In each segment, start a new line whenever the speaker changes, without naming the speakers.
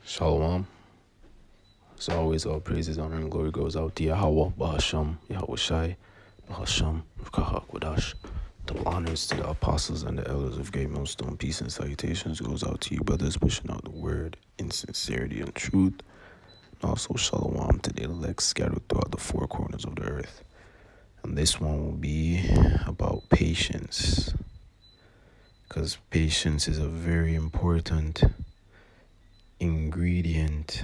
Shalom. As always, all praises, honor, and glory goes out to Yahweh, Bahasham, Yahweh Shai, Bahasham, Kahak Double honors to the apostles and the elders of Great Millstone. Peace and salutations goes out to you, brothers, pushing out the word in sincerity and truth. And also, shalom to the elect scattered throughout the four corners of the earth. And this one will be about patience, because patience is a very important ingredient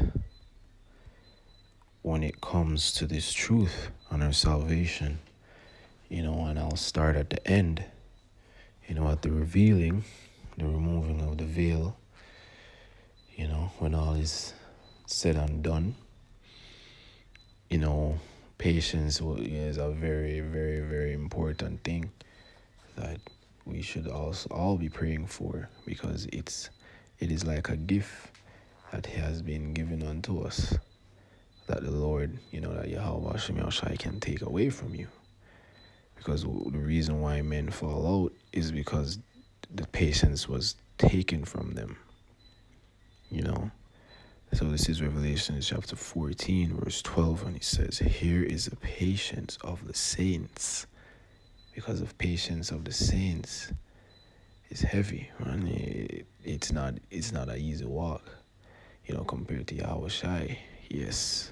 when it comes to this truth on our salvation, and I'll start at the end, at the revealing, the removing of the veil, when all is said and done, patience is a very, very, very important thing that we should also all be praying for, because it is like a gift that has been given unto us, that the Lord, that Yahweh Shem Shai can take away from you. Because the reason why men fall out is because the patience was taken from them. So this is Revelation chapter 14, verse 12, and it says, "Here is the patience of the saints." Because of patience of the saints is heavy, man. It's not an easy walk, compared to Yahweh Shai. Yes,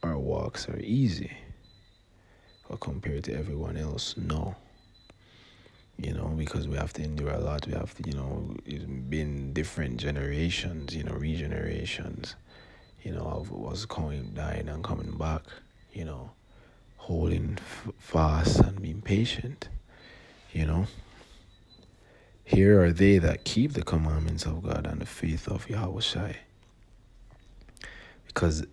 our walks are easy, but compared to everyone else, no. Because we have to endure a lot. We have to, it's been different generations, regenerations, of what's going, dying and coming back, holding fast and being patient, Here are they that keep the commandments of God and the faith of Yahweh Shai. Because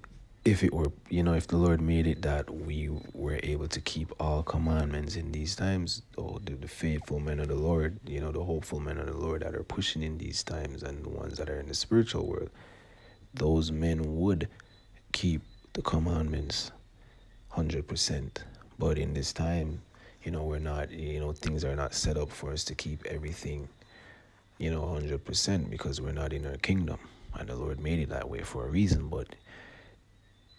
if it were, if the Lord made it that we were able to keep all commandments in these times, the faithful men of the Lord, the hopeful men of the Lord that are pushing in these times, and the ones that are in the spiritual world, those men would keep the commandments 100%. But in this time, we're not, things are not set up for us to keep everything, 100%, because we're not in our kingdom. And the Lord made it that way for a reason. But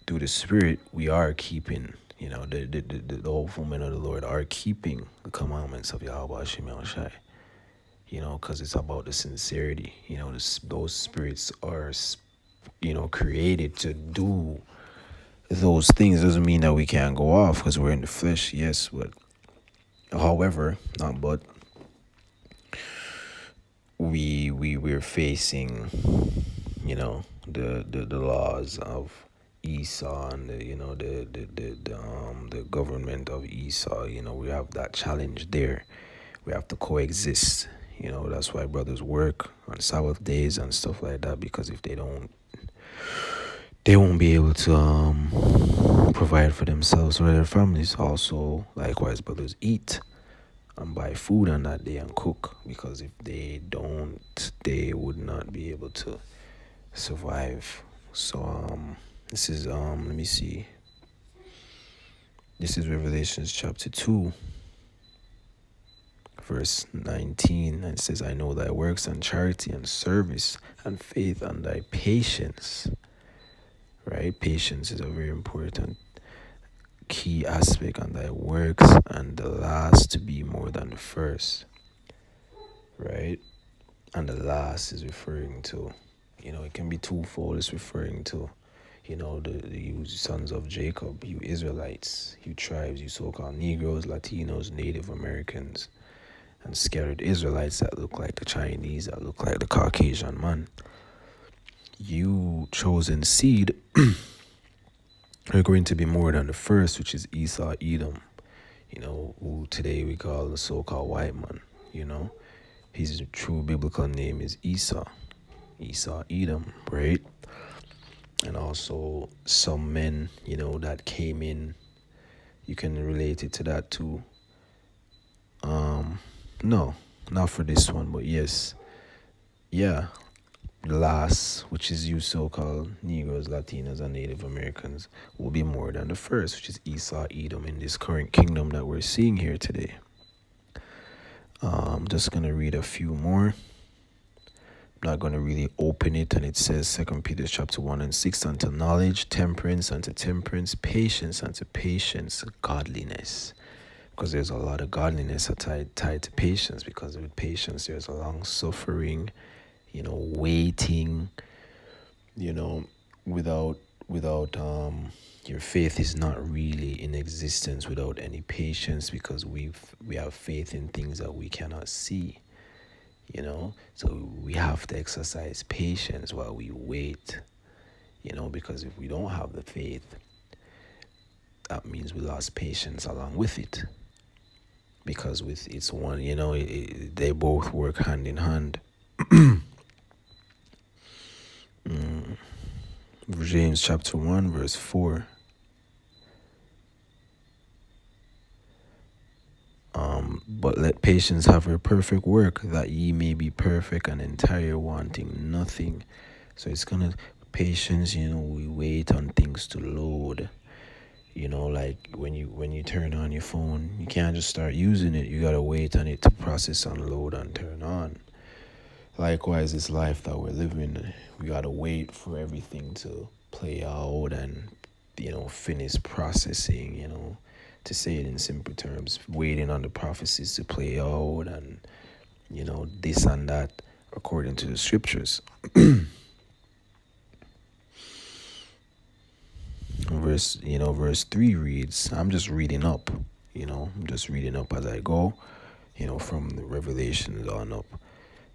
through the Spirit, we are keeping, the hopeful men of the Lord are keeping the commandments of Yahweh Hashem Shai, because it's about the sincerity. Those spirits are, created to do those things. Doesn't mean that we can't go off because we're in the flesh, yes, but however, not but, we're facing, the laws of Esau and the government of Esau. We have that challenge there. We have to coexist. That's why brothers work on Sabbath days and stuff like that, because if they don't, they won't be able to provide for themselves or their families. Also, likewise, brothers eat and buy food on that day and cook, because if they don't, they would not be able to survive. So this is let me see. This is Revelations chapter 2, verse 19, and it says, "I know thy works and charity and service and faith and thy patience." Right? Patience is a very important key aspect, on thy works, and the last to be more than the first. Right? And the last is referring to, it can be twofold. It's referring to, you sons of Jacob, you Israelites, you tribes, you so-called Negroes, Latinos, Native Americans, and scattered Israelites that look like the Chinese, that look like the Caucasian man. You chosen seed are going to be more than the first, which is Esau, Edom, who today we call the so-called white man, His true biblical name is Esau, Edom, right? And also some men, that came in, you can relate it to that too. No, not for this one, but yes. Yeah. The last, which is you so-called Negroes, Latinos, and Native Americans, will be more than the first, which is Esau, Edom, in this current kingdom that we're seeing here today. I'm just going to read a few more. not going to really open it. And it says Second Peter chapter 1:6, unto knowledge, temperance, unto temperance, patience, unto patience, godliness. Because there's a lot of godliness tied to patience, because with patience there's a long suffering, waiting, you know, without your faith is not really in existence without any patience, because we have faith in things that we cannot see, so we have to exercise patience while we wait, because if we don't have the faith, that means we lost patience along with it, because with it's one, they both work hand in hand. James chapter 1 verse 4. But let patience have her perfect work, that ye may be perfect and entire, wanting nothing. So it's gonna patience, we wait on things to load. Like when you turn on your phone, you can't just start using it. You gotta wait on it to process, unload, and turn on. Likewise, this life that we're living, we gotta wait for everything to play out and finish processing. To say it in simple terms, waiting on the prophecies to play out, and this and that according to the scriptures. Verse 3 reads, I'm just reading up, as I go, from the Revelations on up.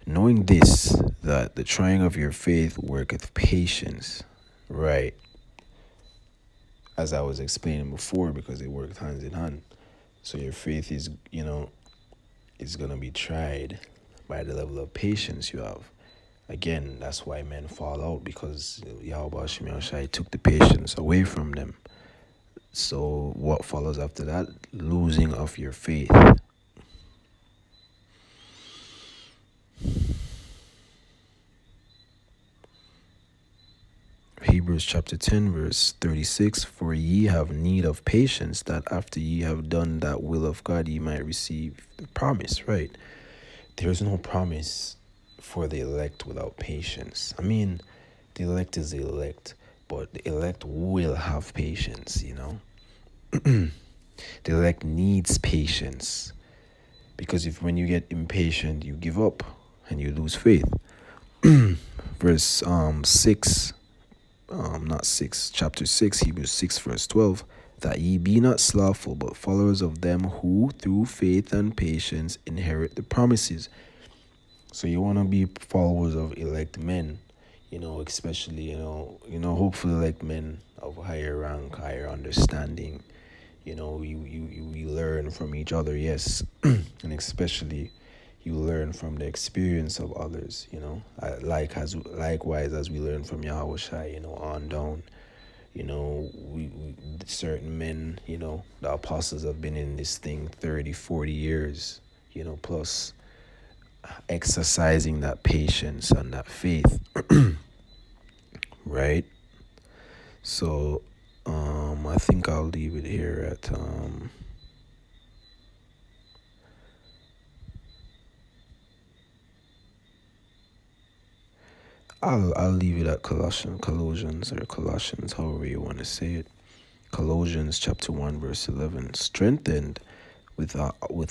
Knowing this, that the trying of your faith worketh patience. Right. As I was explaining before, because it worked hand in hand. So your faith is, is going to be tried by the level of patience you have. Again, that's why men fall out, because Yahweh Shemi Shai took the patience away from them. So what follows after that? Losing of your faith. Hebrews chapter 10 verse 36, for ye have need of patience, that after ye have done that will of God, ye might receive the promise. Right. There's no promise for the elect without patience. I mean, the elect is the elect, but the elect will have patience, The elect needs patience, because when you get impatient, you give up and you lose faith. Verse 6, not 6, chapter 6, Hebrews 6 verse 12, that ye be not slothful, but followers of them who through faith and patience inherit the promises. So you want to be followers of elect men, especially, hopefully elect men of higher rank, higher understanding. We learn from each other, yes, and especially you learn from the experience of others, likewise as we learn from Yahweh Shai, on down. We certain men, the apostles have been in this thing 30, 40 years, plus exercising that patience and that faith. Right? So I think I'll leave it here at I'll leave it at Colossians, however you want to say it. Colossians chapter 1 verse 11, strengthened with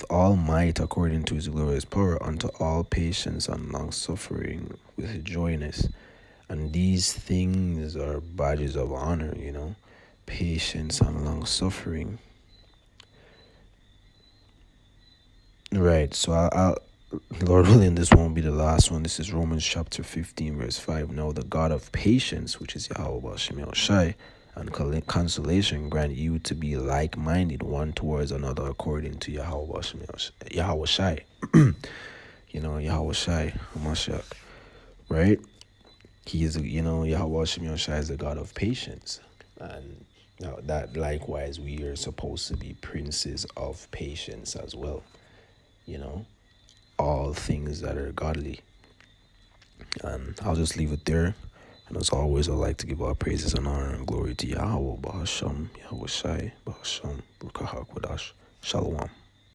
all might according to his glorious power unto all patience and long suffering with joyness. And these things are badges of honor, patience and long suffering. Right, so I'll Lord willing, this won't be the last one. This is Romans chapter 15 verse 5. Now the God of patience, which is Yahweh Shemi Shai, and consolation grant you to be like-minded one towards another according to Yahweh Shai. Yahweh Shai, Hamashiach, right? He is, Yahweh Shemi Shai is the God of patience. And that likewise, we are supposed to be princes of patience as well. All things that are godly. And I'll just leave it there. And as always, I'd like to give all praises and honor and glory to Yahweh, Bahasham, Yahweh Shai, Bahasham, Rukahakwadash, Shalom.